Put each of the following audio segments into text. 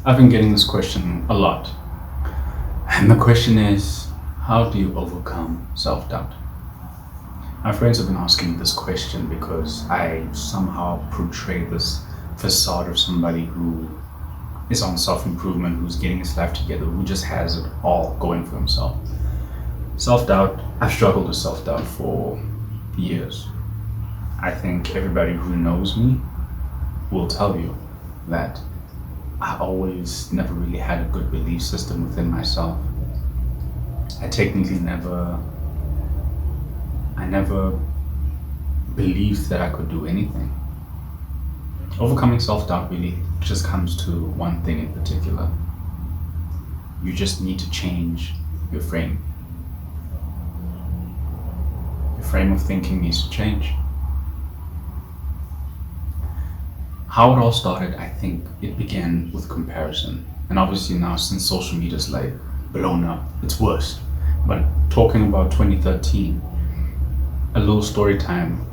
I've been getting this question a lot. And the question is, how do you overcome self doubt? My friends have been asking me this question because I somehow portray this facade of somebody who is on self improvement, who's getting his life together, who just has it all going for himself. Self doubt, I've struggled with self doubt for years. I think everybody who knows me will tell you that I always never really had a good belief system within myself. I technically never believed that I could do anything. Overcoming self-doubt really just comes to one thing in particular. You just need to change your frame. Your frame of thinking needs to change. How it all started, I think it began with comparison. And obviously now since social media is like blown up, it's worse. But talking about 2013, a little story time.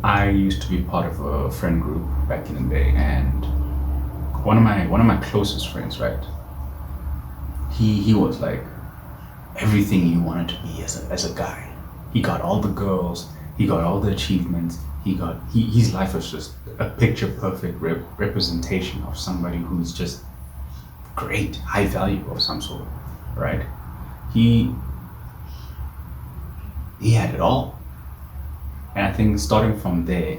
I used to be part of a friend group back in the day, and one of my closest friends, right? He was like everything you wanted to be as a guy. He got all the girls, he got all the achievements, his life was just a picture perfect representation of somebody who's just great, high value of some sort, right? He had it all. And I think starting from there,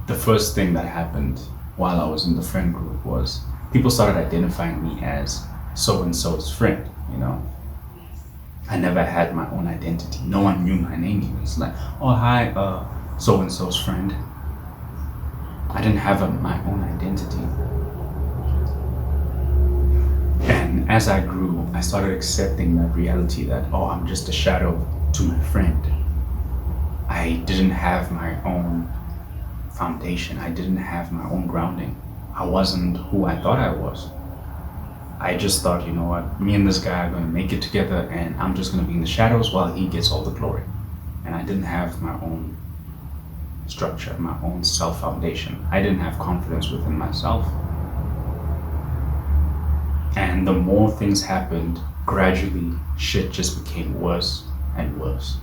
the first thing that happened while I was in the friend group was people started identifying me as so-and-so's friend, you know. I never had my own identity. No one knew my name. It was like, oh, hi, so-and-so's friend. I didn't have my own identity. And as I grew, I started accepting that reality that, oh, I'm just a shadow to my friend. I didn't have my own foundation. I didn't have my own grounding. I wasn't who I thought I was. I just thought, you know what, me and this guy are going to make it together and I'm just going to be in the shadows while he gets all the glory. And I didn't have my own structure, my own self-foundation. I didn't have confidence within myself. And the more things happened, gradually shit just became worse and worse.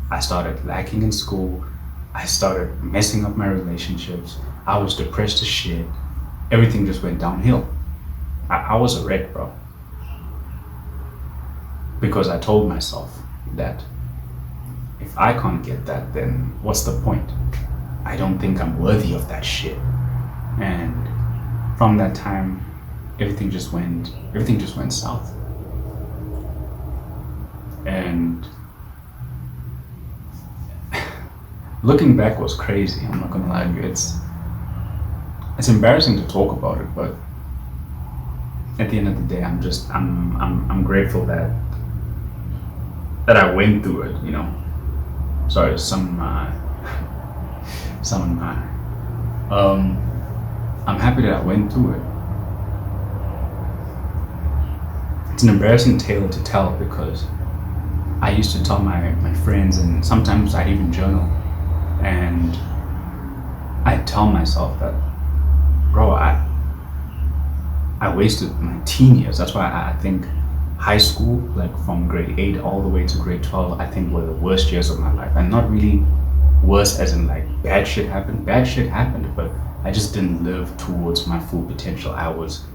I started lacking in school. I started messing up my relationships. I was depressed as shit. Everything just went downhill. I was a wreck, bro. Because I told myself that if I can't get that, then what's the point? I don't think I'm worthy of that shit. And from that time, everything just went south. And looking back was crazy, I'm not gonna lie to you. It's embarrassing to talk about it, but at the end of the day, I'm grateful that I went through it, you know. Sorry, I'm happy that I went through it. It's an embarrassing tale to tell because I used to tell my friends, and sometimes I'd even journal, and I'd tell myself that, bro, I wasted my teen years. That's why I think high school, like from grade 8 all the way to grade 12, I think were the worst years of my life. And not really worse as in like bad shit happened. Bad shit happened, but I just didn't live towards my full potential. I was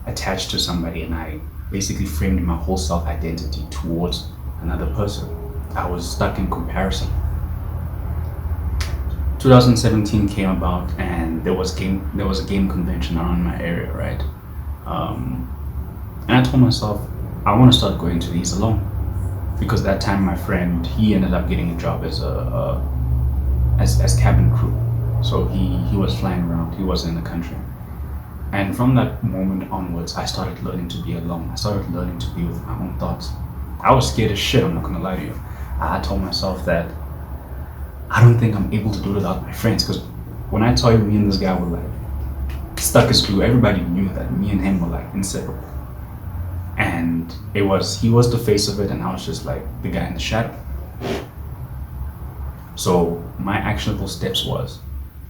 attached to somebody and I basically framed my whole self-identity towards another person. I was stuck in comparison. 2017 came about and there was a game convention around my area, right? And I told myself I want to start going to these alone, because that time my friend, he ended up getting a job as cabin crew, so he was flying around, he wasn't in the country. And from that moment onwards, I started learning to be alone. I started learning to be with my own thoughts. I was scared as shit, I'm not gonna lie to you. I told myself that I don't think I'm able to do it without my friends, because when I tell you me and this guy were like stuck as glue, everybody knew that me and him were like inseparable. And he was the face of it and I was just like the guy in the shadow. So my actionable steps was,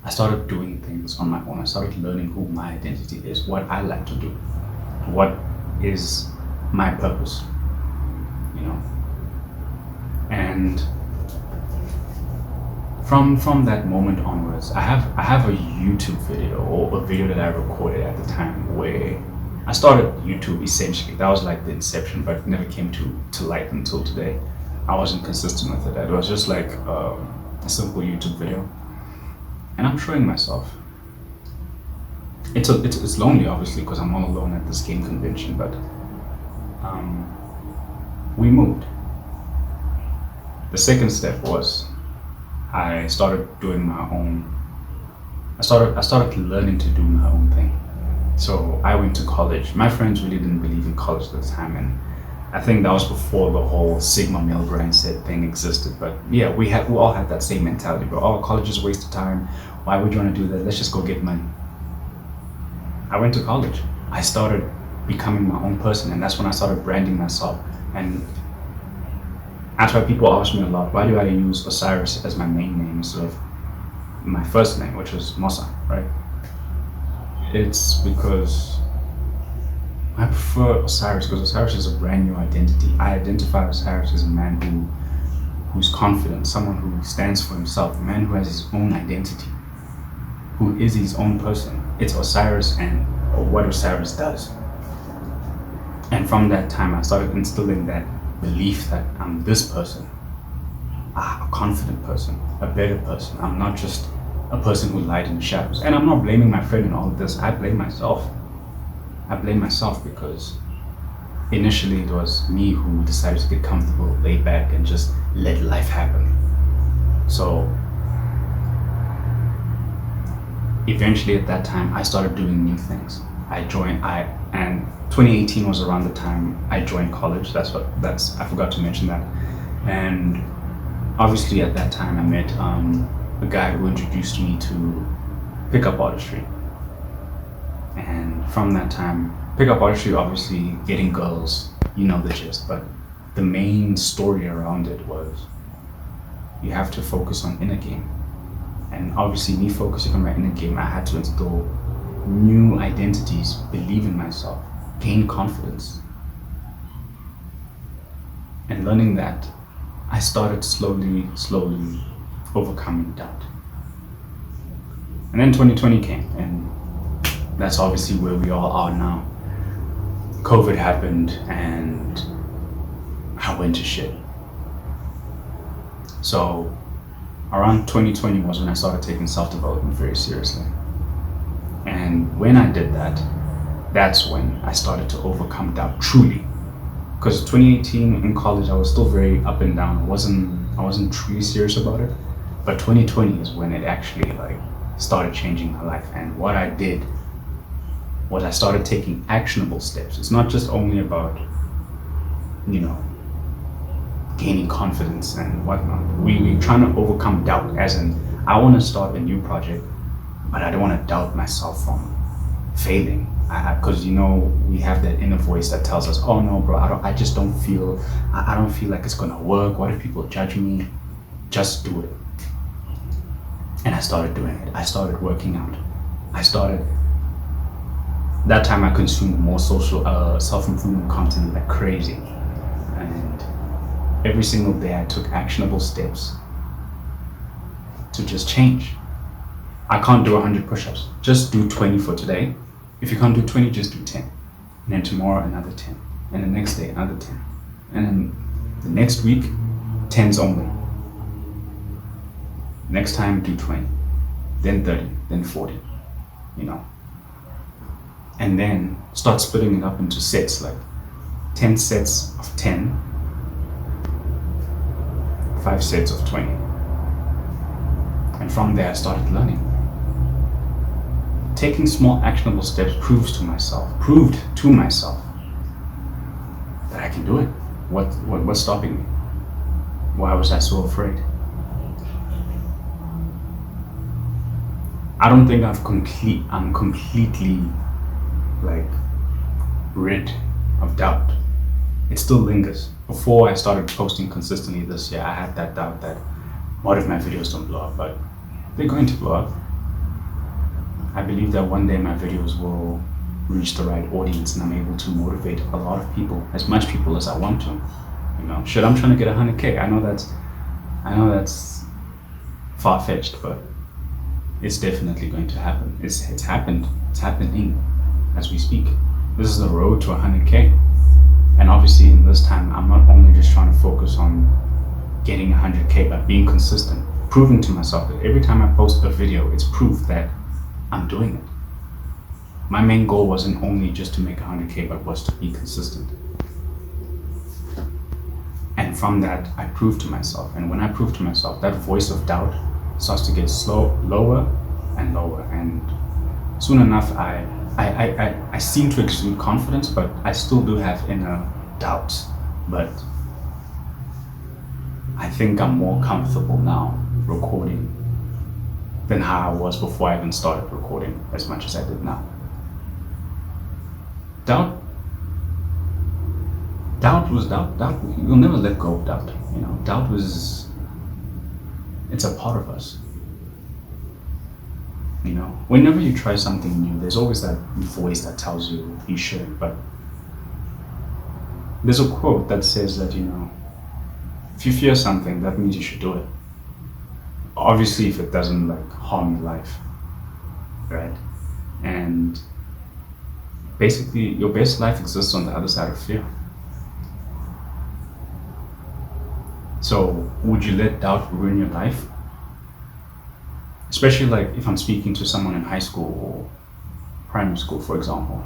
I started doing things on my own. I started learning who my identity is, what I like to do, what is my purpose, you know. And from that moment onwards, I have a YouTube video, or a video that I recorded at the time, where I started YouTube essentially. That was like the inception, but it never came to light until today. I wasn't consistent with it. It was just like a simple YouTube video, and I'm showing myself. It's lonely, obviously, because I'm all alone at this game convention. But we moved. The second step was I started doing my own. I started learning to do my own thing. So I went to college. My friends really didn't believe in college at the time, and I think that was before the whole Sigma male mindset thing existed. But yeah, we all had that same mentality. But oh, college is a waste of time. Why would you want to do that? Let's just go get money. I went to college. I started becoming my own person, and that's when I started branding myself. And that's why people ask me a lot, why do I use Osiris as my main name instead of my first name, which was Mosa, right? It's because I prefer Osiris because Osiris is a brand new identity. I identify Osiris as a man who's confident, someone who stands for himself, a man who has his own identity, who is his own person. It's Osiris and what Osiris does. And from that time, I started instilling that belief that I'm this person, a confident person, a better person. I'm not just a person who lied in the shadows. And I'm not blaming my friend in all of this. I blame myself. I blame myself because initially it was me who decided to get comfortable, lay back, and just let life happen. So eventually at that time, I started doing new things. And 2018 was around the time I joined college. I forgot to mention that. And obviously at that time I met a guy who introduced me to pickup artistry. And from that time, pickup artistry, obviously getting girls, you know the gist, but the main story around it was you have to focus on inner game. And obviously me focusing on my inner game, I had to instill new identities, believe in myself, gain confidence. And learning that, I started slowly overcoming doubt. And then 2020 came, and that's obviously where we all are now. COVID happened, and I went to shit. So around 2020 was when I started taking self-development very seriously. And when I did that, that's when I started to overcome doubt truly. Because 2018 in college, I was still very up and down. I wasn't truly serious about it. But 2020 is when it actually started changing my life. And what I did was I started taking actionable steps. It's not just only about, gaining confidence and whatnot. We're trying to overcome doubt, as in, I want to start a new project, but I don't want to doubt myself from failing. Because we have that inner voice that tells us, oh no bro, I don't feel like it's gonna work. What if people judge me? Just do it. And I started doing it. I started working out. That time I consumed more social self-improvement content like crazy. And every single day I took actionable steps to just change. I can't do 100 push-ups. Just do 20 for today. If you can't do 20, just do 10. And then tomorrow, another 10. And the next day, another 10. And then the next week, 10s only. Next time, do 20. Then 30, then 40, And then start splitting it up into sets, like 10 sets of 10, 5 sets of 20. And from there, I started learning. Taking small actionable steps proved to myself that I can do it. What's stopping me? Why was I so afraid? I don't think I'm completely rid of doubt. It still lingers. Before I started posting consistently this year, I had that doubt that what if my videos don't blow up? But they're going to blow up. I believe that one day my videos will reach the right audience and I'm able to motivate a lot of people, as much people as I want to. Shit, I'm trying to get 100K. I know that's far-fetched, but it's definitely going to happen. It's happened. It's happening as we speak. This is the road to 100K. And obviously in this time, I'm not only just trying to focus on getting 100K, but being consistent, proving to myself that every time I post a video, it's proof that I'm doing it. My main goal wasn't only just to make 100K, but was to be consistent. And from that, I proved to myself. And when I proved to myself, that voice of doubt starts to get lower and lower. And soon enough, I seem to exude confidence, but I still do have inner doubts. But I think I'm more comfortable now recording than how I was before I even started recording as much as I did now. Doubt, you'll never let go of doubt. Doubt it's a part of us. Whenever you try something new, there's always that voice that tells you you shouldn't. But there's a quote that says that, if you fear something, that means you should do it. Obviously, if it doesn't harm your life, right? And basically, your best life exists on the other side of fear. So, would you let doubt ruin your life? Especially if I'm speaking to someone in high school or primary school, for example.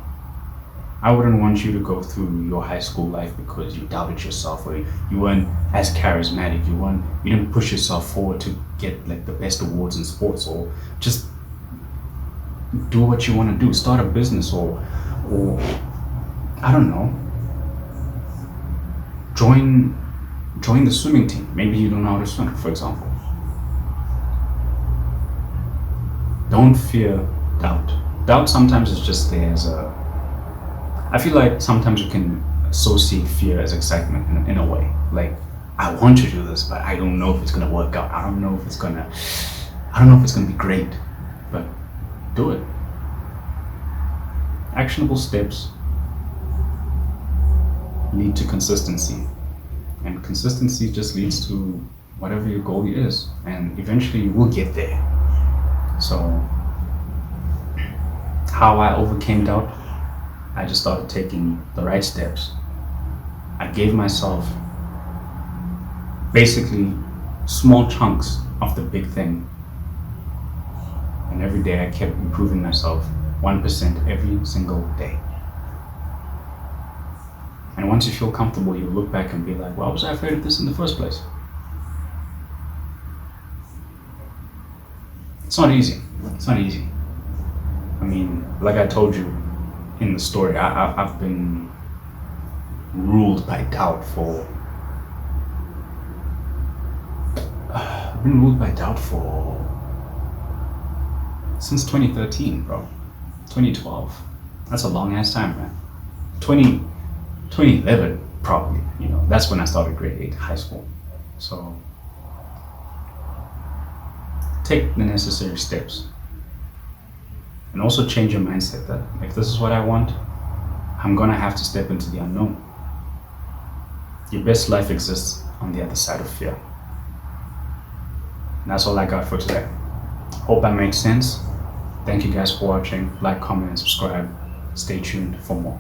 I wouldn't want you to go through your high school life because you doubted yourself or you weren't as charismatic, you didn't push yourself forward to get the best awards in sports, or just do what you want to do, start a business, or I don't know, join the swimming team. Maybe you don't know how to swim, for example. Don't fear doubt. Doubt sometimes is just there as I feel like sometimes you can associate fear as excitement in a way. I want to do this, but I don't know if it's gonna work out. I don't know if it's gonna be great, but do it. Actionable steps lead to consistency, and consistency just leads to whatever your goal is, and eventually you will get there. So, how I overcame doubt, I just started taking the right steps. I gave myself basically small chunks of the big thing. And every day I kept improving myself 1% every single day. And once you feel comfortable, you look back and be like, why was I afraid of this in the first place? It's not easy. It's not easy. I mean, like I told you in the story, I've been ruled by doubt for since 2013, bro. 2012. That's a long ass time, man. 2011, probably. That's when I started grade 8 high school. So take the necessary steps. And also change your mindset that if this is what I want, I'm gonna have to step into the unknown. Your best life exists on the other side of fear. And that's all I got for today. Hope that makes sense. Thank you guys for watching. Like, comment, and subscribe. Stay tuned for more.